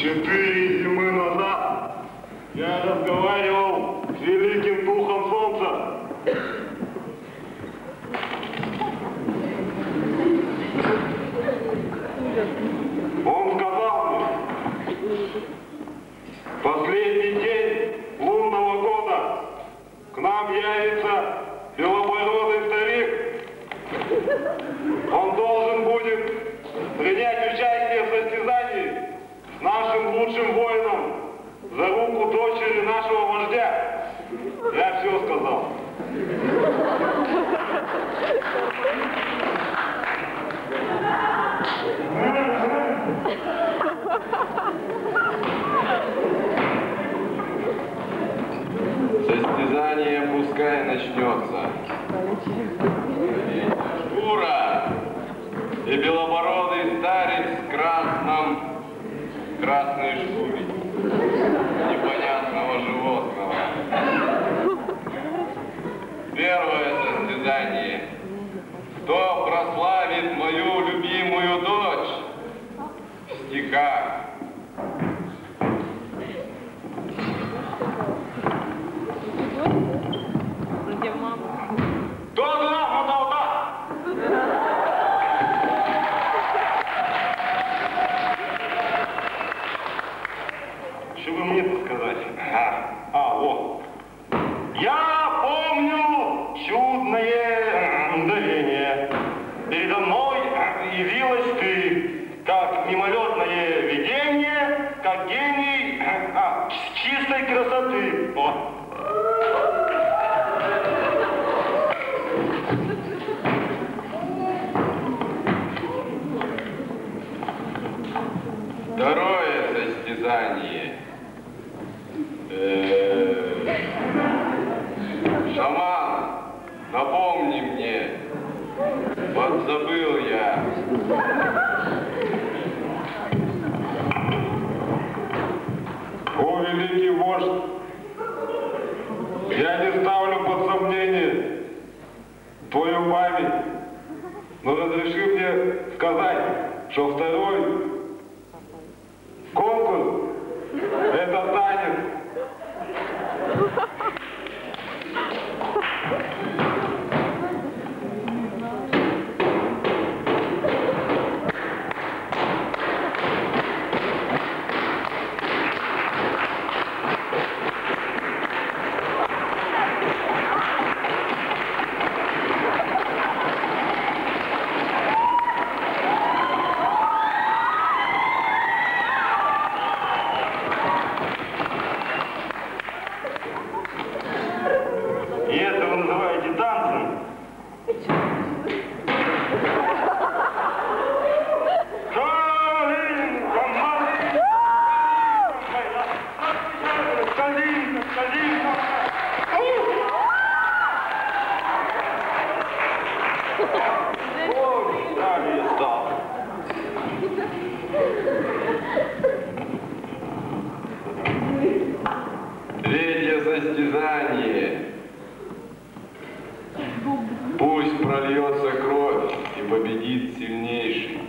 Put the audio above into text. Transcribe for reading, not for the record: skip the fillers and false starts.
4 зимы назад я разговаривал с великим духом солнца. Он сказал мне, последний день лунного года к нам явится белобородый старик. Он должен будет принять участие в состязании с нашим лучшим воином за руку дочери нашего вождя. Я все сказал. Состязание пускай начнется. Шкура и белобородый старец в красной шкуре непонятного животного. Первое состязание. Кто прославит мою любимую дочь в стихах? Что бы мне-то сказать? Вот. Я помню чудное мгновение. Передо мной явилась ты, как мимолетное видение, как гений чистой красоты. О. Второе состязание. Шаман, напомни мне, подзабыл я. О, великий вождь, я не ставлю под сомнение твою память, но разреши мне сказать, что второй конкурс – это танец. И это вы называете танцем? Третье состязание. Пусть прольется кровь и победит сильнейший.